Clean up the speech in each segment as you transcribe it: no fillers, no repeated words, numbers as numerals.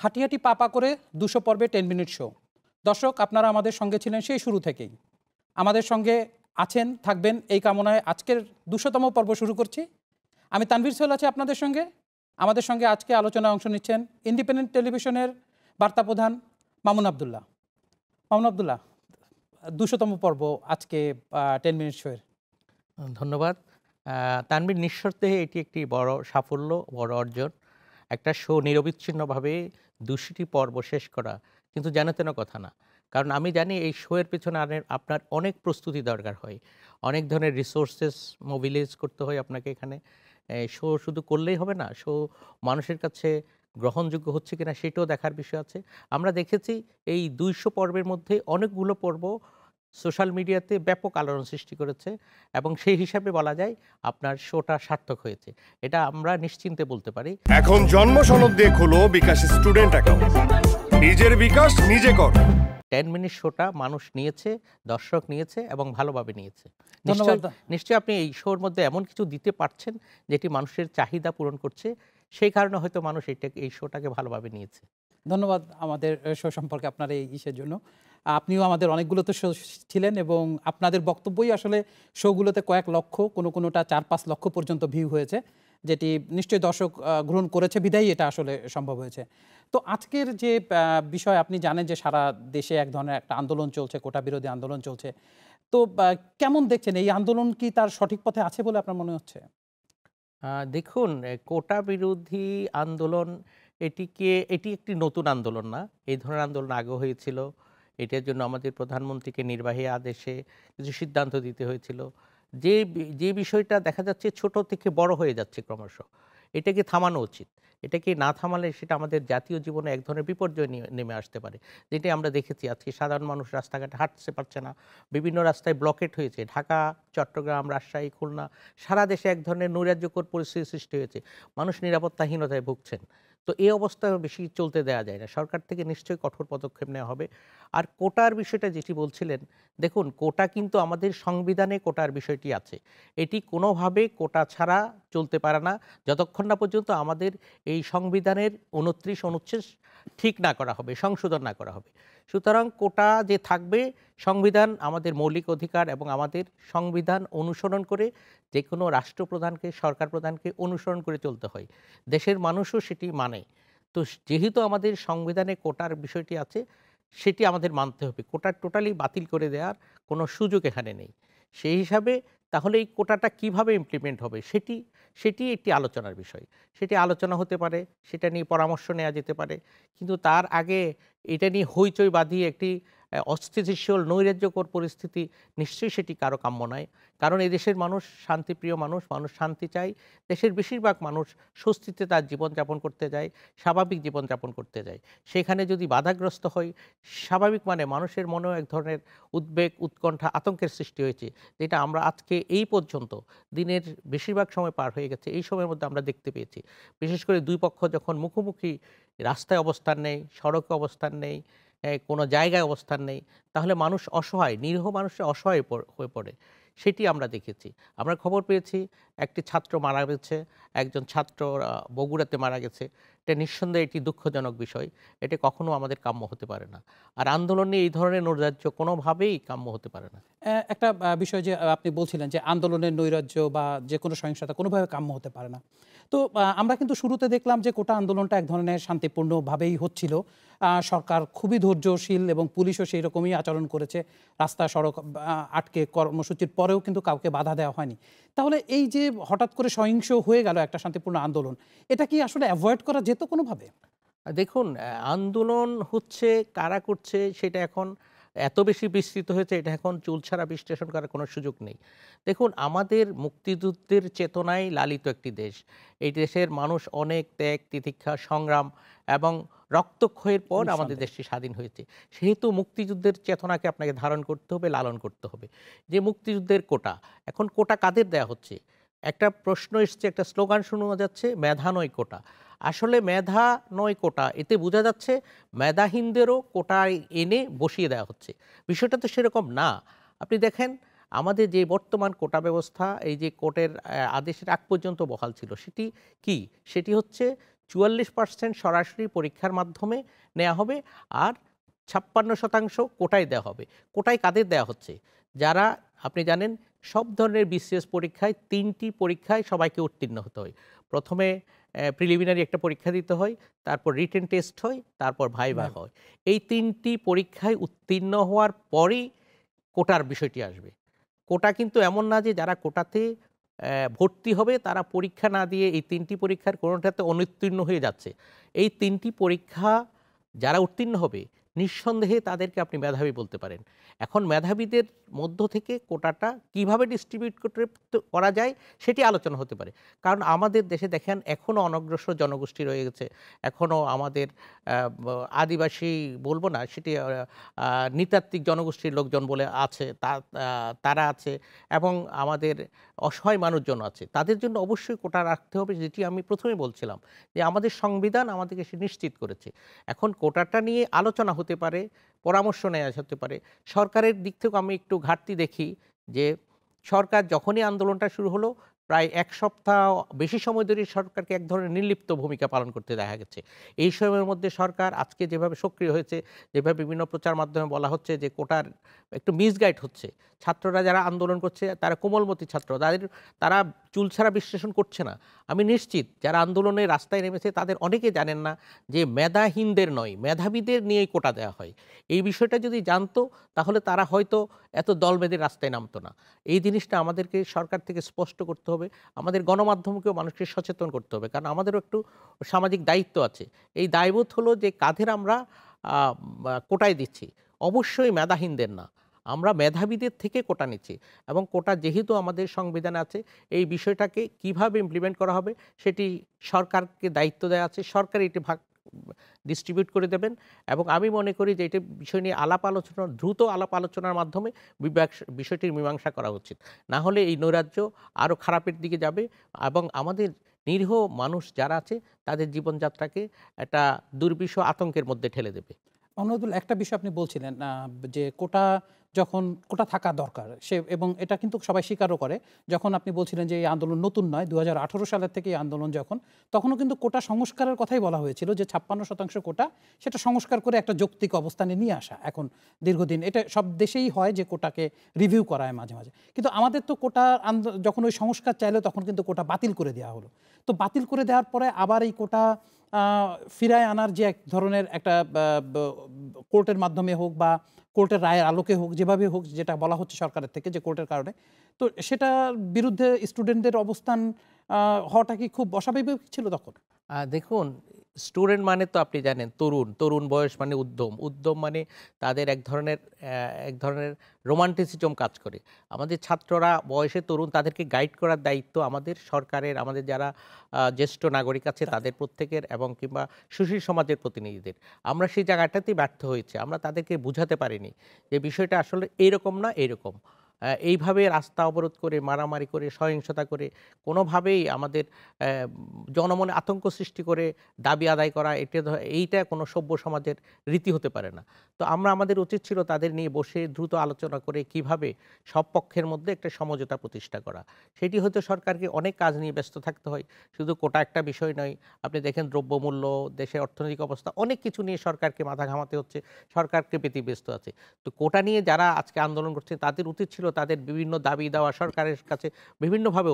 হাঁটি হাঁটি পা পা করে ২০০ পর্বে 10 মিনিট শো। দর্শক, আপনারা আমাদের সঙ্গে ছিলেন সেই শুরু থেকেই, আমাদের সঙ্গে আছেন, থাকবেন এই কামনায় আজকের ২০০তম পর্ব শুরু করছি। আমি তানভীর সোহেল আছি আপনাদের সঙ্গে। আমাদের সঙ্গে আজকে আলোচনায় অংশ নিচ্ছেন ইন্ডিপেন্ডেন্ট টেলিভিশনের বার্তা প্রধান মামুন আবদুল্লাহ। মামুন আবদুল্লাহ, ২০০তম পর্ব আজকে 10 মিনিট শোয়ের। ধন্যবাদ তানভীর। নিঃশর্তে এটি একটি বড় সাফল্য, বড় অর্জন। একটা শো নিরবিচ্ছিন্নভাবে ২০০টি পর্ব শেষ করা কিন্তু যেন তেন কথা না। কারণ আমি জানি এই শোয়ের পেছনে আপনার অনেক প্রস্তুতি দরকার হয়, অনেক ধরনের রিসোর্সেস মোবিলাইজ করতে হয় আপনাকে। এখানে শো শুধু করলেই হবে না, শো মানুষের কাছে গ্রহণযোগ্য হচ্ছে কিনা সেটাও দেখার বিষয় আছে। আমরা দেখেছি এই ২০০ পর্বের মধ্যে অনেকগুলো পর্ব সোশ্যাল মিডিয়াতে ব্যাপক আলোড়ন সৃষ্টি করেছে এবং সেই হিসাবে বলা যায় আপনার শোটা সার্থক হয়েছে, এটা আমরা নিশ্চিন্তে বলতে পারি। এখন জন্ম সনদ দিয়ে খোলো বিকাশ স্টুডেন্ট অ্যাকাউন্ট, নিজের বিকাশ নিজে কর। 10 মিনিট শোটা মানুষ নিয়েছে, দর্শক নিয়েছে এবং ভালোভাবে নিয়েছে। ধন্যবাদ। নিশ্চয়ই আপনি এই শোর মধ্যে এমন কিছু দিতে পারছেন যেটি মানুষের চাহিদা পূরণ করছে, সেই কারণে হয়তো মানুষ এই শোটাকে ভালোভাবে নিয়েছে। ধন্যবাদ আমাদের শো সম্পর্কে আপনার এই ইসের জন্য। আপনিও আমাদের অনেকগুলোতে শো ছিলেন এবং আপনাদের বক্তব্যই আসলে শোগুলোতে কয়েক লক্ষ, কোনোটা 4-5 লক্ষ পর্যন্ত ভিউ হয়েছে, যেটি নিশ্চয়ই দর্শক গ্রহণ করেছে বিধায়ী এটা আসলে সম্ভব হয়েছে। তো আজকের যে বিষয়, আপনি জানেন যে সারা দেশে এক ধরনের একটা আন্দোলন চলছে, কোটা বিরোধী আন্দোলন চলছে। তো কেমন দেখছেন এই আন্দোলন, কি তার সঠিক পথে আছে বলে আপনার মনে হচ্ছে? দেখুন, কোটা বিরোধী আন্দোলন এটি একটি নতুন আন্দোলন না। এই ধরনের আন্দোলন আগেও হয়েছিল। এটার জন্য আমাদের প্রধানমন্ত্রীকে নির্বাহী আদেশে কিছু সিদ্ধান্ত দিতে হয়েছিল। যে বিষয়টা দেখা যাচ্ছে ছোট থেকে বড় হয়ে যাচ্ছে ক্রমশ, এটাকে থামানো উচিত। এটাকে না থামালে সেটা আমাদের জাতীয় জীবনে এক ধরনের বিপর্যয় নেমে আসতে পারে। যেটি আমরা দেখেছি, আজকে সাধারণ মানুষ রাস্তাঘাটে হাঁটতে পারছে না, বিভিন্ন রাস্তায় ব্লকেট হয়েছে। ঢাকা, চট্টগ্রাম, রাজশাহী, খুলনা, সারা দেশে এক ধরনের নৈরাজ্যকর পরিস্থিতি সৃষ্টি হয়েছে। মানুষ নিরাপত্তাহীনতায় ভুগছেন। তো এই অবস্থা বেশি চলতে দেওয়া যায় না। সরকার থেকে নিশ্চয়ই কঠোর পদক্ষেপ নেওয়া হবে। আর কোটার বিষয়টা যেটি বলছিলেন, দেখুন, কোটা কিন্তু আমাদের সংবিধানে কোটার বিষয়টি আছে। এটি কোনোভাবে কোটা ছাড়া চলতে পারে না যতক্ষণ না পর্যন্ত আমাদের এই সংবিধানের ২৯ অনুচ্ছেদ ঠিক না করা হবে, সংশোধন না করা হবে। সুতরাং কোটা যে থাকবে, সংবিধান আমাদের মৌলিক অধিকার এবং আমাদের সংবিধান অনুসরণ করে যে কোনো রাষ্ট্রপ্রধানকে, সরকার প্রধানকে অনুসরণ করে চলতে হয়। দেশের মানুষও সেটি মানে। তো যেহেতু আমাদের সংবিধানে কোটার বিষয়টি আছে, সেটি আমাদের মানতে হবে। কোটা টোটালি বাতিল করে দেওয়ার কোনো সুযোগ এখানে নেই। সেই হিসাবে তাহলে এই কোটাটা কিভাবে ইমপ্লিমেন্ট হবে সেটি একটি আলোচনার বিষয়। সেটি আলোচনা হতে পারে, সেটা নিয়ে পরামর্শ নেওয়া যেতে পারে। কিন্তু তার আগে এটা নিয়ে হইচই বাঁধিয়ে একটি অস্থিতিশীল নৈরাজ্যকর পরিস্থিতি নিশ্চয়ই সেটি কারো কাম্য নয়। কারণ এদেশের মানুষ শান্তিপ্রিয় মানুষ, মানুষ শান্তি চায়। দেশের বেশিরভাগ মানুষ স্বস্তিতে তার জীবনযাপন করতে যায়, স্বাভাবিক জীবনযাপন করতে যায়। সেখানে যদি বাধাগ্রস্ত হয়, স্বাভাবিক মানে মানুষের মনেও এক ধরনের উদ্বেগ, উৎকণ্ঠা, আতঙ্কের সৃষ্টি হয়েছে, যেটা আমরা আজকে এই পর্যন্ত দিনের বেশিরভাগ সময় পার হয়ে গেছে, এই সময়ের মধ্যে আমরা দেখতে পেয়েছি। বিশেষ করে দুই পক্ষ যখন মুখোমুখি রাস্তায় অবস্থান নেই, সড়কে অবস্থান নেই, কোনো জায়গায় অবস্থান নেই, তাহলে মানুষ অসহায়, নিরীহ মানুষের অসহায় হয়ে পড়ে। সেটি আমরা দেখেছি। আমরা খবর পেয়েছি একটি ছাত্র মারা গেছে, একজন ছাত্র বগুড়াতে মারা গেছে। এটা নিঃসন্দেহে একটি দুঃখজনক বিষয়। এটা কখনো আমাদের কাম্য হতে পারে না। আর আন্দোলনে এই ধরনের নৈরাজ্য কোনোভাবেই কাম্য হতে পারে না। একটা বিষয় যে আপনি বলছিলেন যে আন্দোলনের নৈরাজ্য বা যে কোনো সহিংসতা কোনোভাবে কাম্য হতে পারে না। তো আমরা কিন্তু শুরুতে দেখলাম যে কোটা আন্দোলনটা এক ধরনের শান্তিপূর্ণভাবেই হচ্ছিল। সরকার খুবই ধৈর্যশীল এবং পুলিশও সেই রকমই আচরণ করেছে। রাস্তা সড়ক আটকে কর্মসূচির পরেও কিন্তু কাউকে বাধা দেওয়া হয়নি। তাহলে এই যে হঠাৎ করে সহিংস হয়ে গেল একটা শান্তিপূর্ণ আন্দোলন, এটা কি আসলে অ্যাভয়েড করা যেত কোনোভাবে? দেখুন, আন্দোলন হচ্ছে, কারা করছে সেটা এখন এত বেশি বিস্তৃত হয়েছে, এটা এখন চুলছাড়া বিশ্লেষণ করার কোনো সুযোগ নেই। দেখুন, আমাদের মুক্তিযুদ্ধের চেতনায় লালিত একটি দেশ। এই দেশের মানুষ অনেক ত্যাগ, তিতিক্ষা, সংগ্রাম এবং রক্তক্ষয়ের পর আমাদের নিঃসন্দেহে। দেশটি স্বাধীন হয়েছে। সেহেতু মুক্তিযুদ্ধের চেতনাকে আপনাকে ধারণ করতে হবে, লালন করতে হবে। যে মুক্তিযুদ্ধের কোটা, এখন কোটা কাদের দেয়া হচ্ছে? একটা প্রশ্ন এসছে, একটা স্লোগান শোনা যাচ্ছে, মেধা নয় কোটা। আসলে মেধা নয় কোটা, এতে বোঝা যাচ্ছে মেধাহীনদেরও কোটায় এনে বসিয়ে দেওয়া হচ্ছে। বিষয়টা তো সেরকম না। আপনি দেখেন, আমাদের যে বর্তমান কোটা ব্যবস্থা, এই যে কোর্টের আদেশের আগ পর্যন্ত বহাল ছিল, সেটি কি? সেটি হচ্ছে 44% সরাসরি পরীক্ষার মাধ্যমে নেওয়া হবে, আর 56% কোটায় দেওয়া হবে। কোটায় কাদের দেওয়া হচ্ছে? যারা, আপনি জানেন সব ধরনের বিসিএস পরীক্ষায় 3টি পরীক্ষায় সবাইকে উত্তীর্ণ হতে হয়। প্রথমে প্রিলিমিনারি একটা পরীক্ষা দিতে হয়, তারপর রিটেন টেস্ট হয়, তারপর ভাইভা হয়। এই 3টি পরীক্ষায় উত্তীর্ণ হওয়ার পরেই কোটার বিষয়টি আসবে। কোটা কিন্তু এমন না যে যারা কোটাতে ভর্তি হবে তারা পরীক্ষা না দিয়ে এই 3টি পরীক্ষার কোনোটাতে অনুত্তীর্ণ হয়ে যাচ্ছে। এই 3টি পরীক্ষা যারা উত্তীর্ণ হবে নিঃসন্দেহে তাদেরকে আপনি মেধাবী বলতে পারেন। এখন মেধাবীদের মধ্য থেকে কোটাটা কিভাবে ডিস্ট্রিবিউট করা যায় সেটি আলোচনা হতে পারে। কারণ আমাদের দেশে দেখেন এখনও অনগ্রসর জনগোষ্ঠী রয়ে গেছে, এখনও আমাদের আদিবাসী বলবো না, সেটি নৃতাত্ত্বিক জনগোষ্ঠীর লোকজন বলে আছে, তারা আছে, এবং আমাদের অসহায় মানুষজন আছে। তাদের জন্য অবশ্যই কোটা রাখতে হবে, যেটি আমি প্রথমেই বলছিলাম যে আমাদের সংবিধান আমাদেরকে সে নিশ্চিত করেছে। এখন কোটাটা নিয়ে আলোচনা হতে পারে, পরামর্শ নেওয়া হতে পারে। সরকারের দিক থেকেও আমি একটু ঘাটতি দেখি যে সরকার যখনই আন্দোলনটা শুরু হলো প্রায় 1 সপ্তাহ বেশি সময় ধরে সরকারকে এক ধরনের নির্লিপ্ত ভূমিকা পালন করতে দেখা গেছে। এই সময়ের মধ্যে সরকার আজকে যেভাবে সক্রিয় হয়েছে, যেভাবে বিভিন্ন প্রচার মাধ্যমে বলা হচ্ছে যে কোটার একটু মিসগাইড হচ্ছে, ছাত্ররা যারা আন্দোলন করছে তারা কোমলমতি ছাত্র, তারা চুলছাড়া বিশ্লেষণ করছে না। আমি নিশ্চিত যারা আন্দোলনে রাস্তায় নেমেছে তাদের অনেকে জানেন না যে মেধাহীনদের নয়, মেধাবীদের নিয়েই কোটা দেওয়া হয়। এই বিষয়টা যদি জানতো তাহলে তারা হয়তো এত দল বেঁধে রাস্তায় নামতো না। এই জিনিসটা আমাদেরকে সরকার থেকে স্পষ্ট করতে হবে, আমাদের গণমাধ্যমকেও মানুষকে সচেতন করতে হবে, কারণ আমাদেরও একটু সামাজিক দায়িত্ব আছে। এই দায়বোধ হলো যে কাঁধের আমরা কোটায় দিচ্ছি, অবশ্যই মেধাহীনদের না, আমরা মেধাবীদের থেকে কোটা নিচ্ছি। এবং কোটা যেহেতু আমাদের সংবিধানে আছে, এই বিষয়টাকে কিভাবে ইমপ্লিমেন্ট করা হবে সেটি সরকারকে দায়িত্ব দেওয়া আছে, সরকার এটি ভাগ ডিস্ট্রিবিউট করে দেবেন। এবং আমি মনে করি যে এটা বিষয় নিয়ে দ্রুত আলাপ আলোচনার মাধ্যমে বিষয়টির মীমাংসা করা উচিত। না হলে এই নৈরাজ্য আরও খারাপের দিকে যাবে এবং আমাদের নিরীহ মানুষ যারা আছে তাদের জীবনযাত্রাকে একটা দুর্বিষহ আতঙ্কের মধ্যে ঠেলে দেবে। অনুরোধ, একটা বিষয় আপনি বলছিলেন যে কোটা যখন কোটা থাকা দরকার সে, এবং এটা কিন্তু সবাই স্বীকারও করে। যখন আপনি বলছিলেন যে এই আন্দোলন নতুন নয়, 2018 সালের থেকে এই আন্দোলন তখনও কিন্তু কোটা সংস্কারের কথাই বলা হয়েছিল যে 56% কোটা সেটা সংস্কার করে একটা যৌক্তিক অবস্থানে নিয়ে আসা। এখন দীর্ঘদিন এটা সব দেশেই হয় যে কোটাকে রিভিউ করায় মাঝে মাঝে, কিন্তু আমাদের তো কোটা যখন ওই সংস্কার চাইলো তখন কিন্তু কোটা বাতিল করে দেওয়া হলো। তো বাতিল করে দেওয়ার পরে আবার এই কোটা ফিরায় আনার যে এক ধরনের একটা কোর্টের মাধ্যমে হোক বা কোর্টের রায়ের আলোকে হোক, যেভাবে হোক, যেটা বলা হচ্ছে সরকারের থেকে যে কোর্টের কারণে, তো সেটার বিরুদ্ধে স্টুডেন্টদের অবস্থান হওয়াটা কি খুব অস্বাভাবিক ছিল তখন? দেখুন, স্টুডেন্ট মানে তো আপনি জানেন তরুণ বয়স মানে উদ্যম মানে তাদের এক ধরনের রোমান্টিসিজম কাজ করে। আমাদের ছাত্ররা বয়সে তরুণ, তাদেরকে গাইড করার দায়িত্ব আমাদের সরকারের, আমাদের যারা জ্যেষ্ঠ নাগরিক আছে তাদের প্রত্যেকের, এবং কিংবা সুশীল সমাজের প্রতিনিধিদের। আমরা সেই জায়গাটাতেই ব্যর্থ হয়েছে, আমরা তাদেরকে বুঝাতে পারিনি যে বিষয়টা আসলে এইরকম না, এইরকম। এইভাবে রাস্তা অবরোধ করে, মারামারি করে, সহিংসতা করে, কোনোভাবেই আমাদের জনমনে আতঙ্ক সৃষ্টি করে দাবি আদায় করা, এইটা কোনো সভ্য সমাজের রীতি হতে পারে না। তো আমাদের উচিত ছিল তাদের নিয়ে বসে দ্রুত আলোচনা করে কিভাবে সব পক্ষের মধ্যে একটা সমঝোতা প্রতিষ্ঠা করা। সেটি হয়তো সরকারকে অনেক কাজ নিয়ে ব্যস্ত থাকতে হয়, শুধু কোটা একটা বিষয় নয়। আপনি দেখেন দ্রব্যমূল্য, দেশের অর্থনৈতিক অবস্থা, অনেক কিছু নিয়ে সরকারকে মাথা ঘামাতে হচ্ছে, সরকারকে ব্যতিব্যস্ত আছে। তো কোটা নিয়ে যারা আজকে আন্দোলন করছে তাদের উচিত ছিল তাদের বিভিন্ন দাবি দেওয়া সরকারের কাছে বিভিন্নভাবে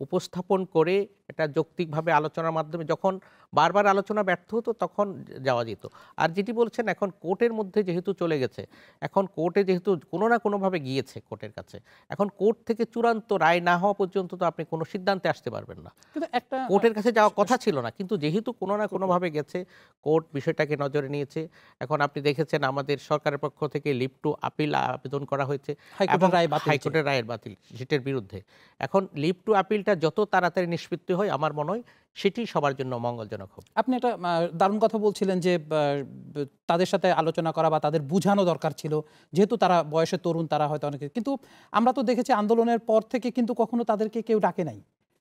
উপস্থাপন করে এটা যৌক্তিকভাবে আলোচনার মাধ্যমে, যখন বারবার আলোচনা ব্যর্থ হতো তখন যাওয়া যেত। আর যেটি বলছেন এখন কোর্টের মধ্যে যেহেতু চলে গেছে, এখন কোর্টে যেহেতু কোনো না কোনোভাবে গিয়েছে কোর্টের কাছে, এখন কোর্ট থেকে চূড়ান্ত রায় না হওয়া পর্যন্ত তো আপনি কোনো সিদ্ধান্তে আসতে পারবেন না। কিন্তু একটা কোর্টের কাছে যাওয়ার কথা ছিল না, কিন্তু যেহেতু কোনো না কোনোভাবে গেছে, কোর্ট বিষয়টাকে নজরে নিয়েছে। এখন আপনি দেখেছেন আমাদের সরকারের পক্ষ থেকে লিভ টু আপিল আবেদন করা হয়েছে হাইকোর্টের রায়ের বাতিল সেটার বিরুদ্ধে। এখন লিভ টু আপিলটা যত তাড়াতাড়ি নিষ্পত্তি হয় আমার মনে হয় সেটি সবার জন্য মঙ্গলজনক হবে। আপনি একটা দারুণ কথা বলছিলেন যে তাদের সাথে আলোচনা করা বা তাদের বুঝানো দরকার ছিল, যেহেতু তারা বয়সে তরুণ, তারা হয়তো অনেকে, কিন্তু আমরা তো দেখেছি আন্দোলনের পর থেকে কিন্তু কখনো তাদেরকে কেউ ডাকে নাই।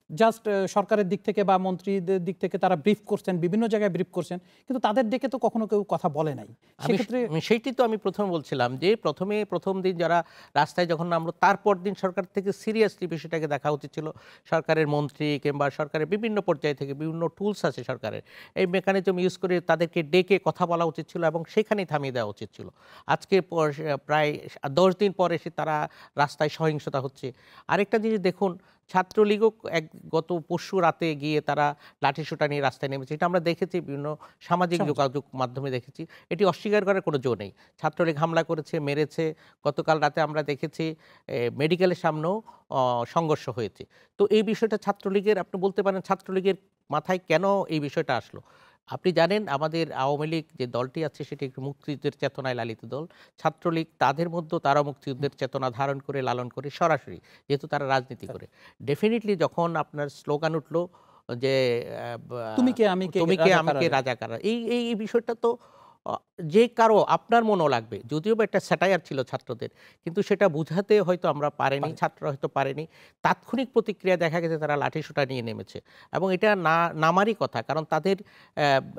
জাস্ট সরকারের দিক থেকে বা মন্ত্রীদের দিক থেকে তারা ব্রিফ করছেন, বিভিন্ন জায়গায় ব্রিফ করছেন, কিন্তু তাদের ডেকে তো কখনো কেউ কথা বলে নাই। সেক্ষেত্রে সেইটি তো আমি প্রথমে বলছিলাম যে প্রথম দিন যারা রাস্তায় যখন নামলো তারপর দিন সরকার থেকে সিরিয়াসলি বিষয়টাকে দেখা উচিত ছিল। সরকারের মন্ত্রী কিংবা সরকারের বিভিন্ন পর্যায় থেকে বিভিন্ন টুলস আছে সরকারের, এই মেকানিজম ইউজ করে তাদেরকে ডেকে কথা বলা উচিত ছিল এবং সেখানেই থামিয়ে দেওয়া উচিত ছিল। আজকে প্রায় 10 দিন পর এসে তারা রাস্তায় সহিংসতা হচ্ছে। আরেকটা জিনিস দেখুন, ছাত্রলীগও গত পরশু রাতে গিয়ে তারা লাঠিসোঁটা নিয়ে রাস্তায় নেমেছে, এটা আমরা দেখেছি বিভিন্ন সামাজিক যোগাযোগ মাধ্যমে দেখেছি। এটি অস্বীকার করার কোনো জো নেই। ছাত্রলীগ হামলা করেছে, মেরেছে। গতকাল রাতে আমরা দেখেছি মেডিকেলের সামনেও সংঘর্ষ হয়েছে। তো এই বিষয়টা ছাত্রলীগের, আপনি বলতে পারেন ছাত্রলীগের মাথায় কেন এই বিষয়টা আসলো। আপনি জানেন আমাদের আওয়ামী লীগ যে দলটি আছে সেটি একটি মুক্তিযুদ্ধের চেতনায় লালিত দল। ছাত্রলীগ তাদের মধ্যে তারা মুক্তিযুদ্ধের চেতনা ধারণ করে লালন করে সরাসরি, যেহেতু তারা রাজনীতি করে। ডেফিনেটলি যখন আপনার স্লোগান উঠলো যে তুমি কে আমি কে রাজাকার, এই বিষয়টা তো যে কারো আপনার মনও লাগবে। যদিও বা একটা স্যাটায়ার ছিল ছাত্রদের, কিন্তু সেটা বুঝাতে হয়তো আমরা পারিনি, ছাত্ররা হয়তো পারেনি। তাৎক্ষণিক প্রতিক্রিয়া দেখা গেছে তারা লাঠিসোঁটা নিয়ে নেমেছে এবং এটা নামারই কথা, কারণ তাদের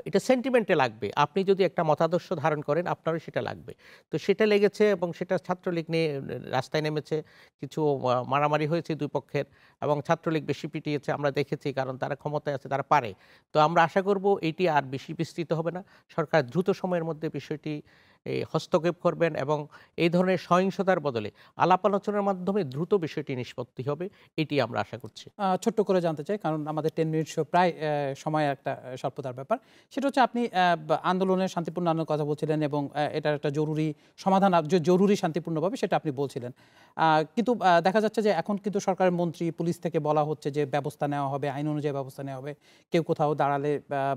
এটা সেন্টিমেন্টে লাগবে। আপনি যদি একটা মতাদর্শ ধারণ করেন আপনারও সেটা লাগবে। তো সেটা লেগেছে এবং সেটা ছাত্রলীগ নিয়ে রাস্তায় নেমেছে। কিছু মারামারি হয়েছে দুই পক্ষের এবং ছাত্রলীগ বেশি পিটিয়েছে আমরা দেখেছি, কারণ তারা ক্ষমতায় আছে, তারা পারে। তো আমরা আশা করব এটি আর বেশি বিস্তৃত হবে না। সরকার দ্রুত সময়ের মধ্যে বিষয়টি হস্তক্ষেপ করবেন এবং এই ধরনের সহিংসতার বদলে আলাপ আলোচনার মাধ্যমে দ্রুত বিষয়টি নিষ্পত্তি হবে, এটি আমরা আশা করছি। ছোট্ট করে জানতে চাই, কারণ আমাদের 10 মিনিট শো প্রায় সময় একটা স্বল্পতার ব্যাপার। সেটা হচ্ছে আপনি আন্দোলনের শান্তিপূর্ণ আন্দোলনের কথা বলছিলেন এবং এটার একটা জরুরি সমাধান, জরুরি শান্তিপূর্ণভাবে সেটা আপনি বলছিলেন। কিন্তু দেখা যাচ্ছে যে এখন কিন্তু সরকারের মন্ত্রী, পুলিশ থেকে বলা হচ্ছে যে ব্যবস্থা নেওয়া হবে, আইন অনুযায়ী ব্যবস্থা নেওয়া হবে। কেউ কোথাও দাঁড়ালে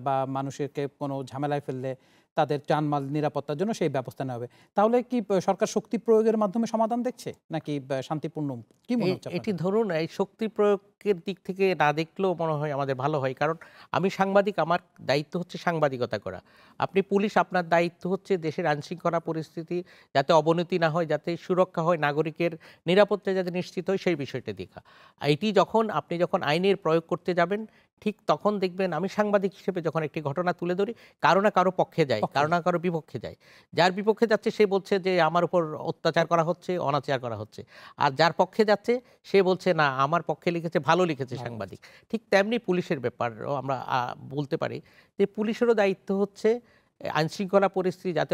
বা মানুষকে কোনো ঝামেলায় ফেললে তাদের জানমাল নিরাপত্তার জন্য সেই ব্যবস্থা নেওয়া হবে। তাহলে কি সরকার শক্তি প্রয়োগের মাধ্যমে সমাধান দেখছে নাকি শান্তিপূর্ণ, কি মনে হচ্ছে? এটি ধরুন এই শক্তি প্রয়োগের দিক থেকে না দেখলেও মনে হয় আমাদের ভালো হয়, কারণ আমি সাংবাদিক, আমার দায়িত্ব হচ্ছে সাংবাদিকতা করা। আপনি পুলিশ, আপনার দায়িত্ব হচ্ছে দেশের আইনশৃঙ্খলা পরিস্থিতি যাতে অবনতি না হয়, যাতে সুরক্ষা হয়, নাগরিকের নিরাপত্তা যাতে নিশ্চিত হয় সেই বিষয়টা দেখা। এটি আপনি যখন আইনের প্রয়োগ করতে যাবেন ঠিক তখন দেখবেন, আমি সাংবাদিক হিসেবে যখন একটি ঘটনা তুলে ধরি কারো না কারো পক্ষে যায়, কারো না কারো বিপক্ষে যায়। যার বিপক্ষে যাচ্ছে সে বলছে যে আমার উপর অত্যাচার করা হচ্ছে, অনাচার করা হচ্ছে, আর যার পক্ষে যাচ্ছে সে বলছে না আমার পক্ষে লিখেছে, ভালো লিখেছে সাংবাদিক। ঠিক তেমনি পুলিশের ব্যাপারও আমরা বলতে পারি যে পুলিশেরও দায়িত্ব হচ্ছে আইনশৃঙ্খলা পরিস্থিতি যাতে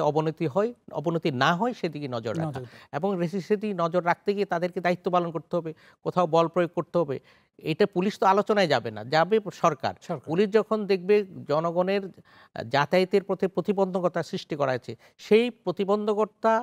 অবনতি না হয় সেদিকে নজর রাখা, এবং সেদিকে নজর রাখতে গিয়ে তাদেরকে দায়িত্ব পালন করতে হবে, কোথাও বল প্রয়োগ করতে হবে। এটা পুলিশ তো আলোচনায় যাবে না, যাবে সরকার। পুলিশ যখন দেখবে জনগণের যাতায়াতের পথে প্রতিবন্ধকতা সৃষ্টি করা হয়েছে, সেই প্রতিবন্ধকতা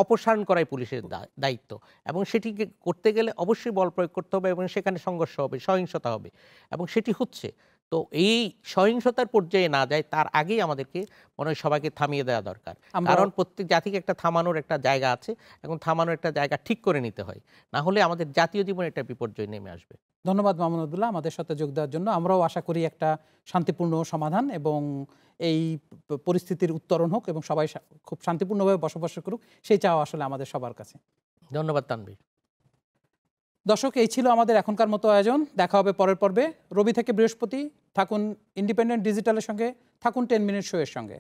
অপসারণ করাই পুলিশের দায়িত্ব, এবং সেটিকে করতে গেলে অবশ্যই বল প্রয়োগ করতে হবে এবং সেখানে সংঘর্ষ হবে, সহিংসতা হবে, এবং সেটি হচ্ছে। তো এই সহিংসতার পর্যায়ে না যায় তার আগেই আমাদেরকে মনে হয় সবাইকে থামিয়ে দেওয়া দরকার, কারণ প্রত্যেক জাতিকে একটা থামানোর একটা জায়গা আছে, এবং থামানোর একটা জায়গা ঠিক করে নিতে হয়, না হলে আমাদের জাতীয় জীবনে একটা বিপর্যয় নেমে আসবে। ধন্যবাদ মামুন আব্দুল্লাহ আমাদের সাথে যোগ দেওয়ার জন্য। আমরাও আশা করি একটা শান্তিপূর্ণ সমাধান এবং এই পরিস্থিতির উত্তরণ হোক এবং সবাই খুব শান্তিপূর্ণভাবে বসবাস করুক, সেই চাওয়া আসলে আমাদের সবার কাছে। ধন্যবাদ তানভীর। দর্শক, এই ছিল আমাদের এখনকার মতো আয়োজন। দেখা হবে পরের পর্বে। রবি থেকে বৃহস্পতি থাকুন ইন্ডিপেন্ডেন্ট ডিজিটালের সঙ্গে, থাকুন 10 মিনিট শো এর সঙ্গে।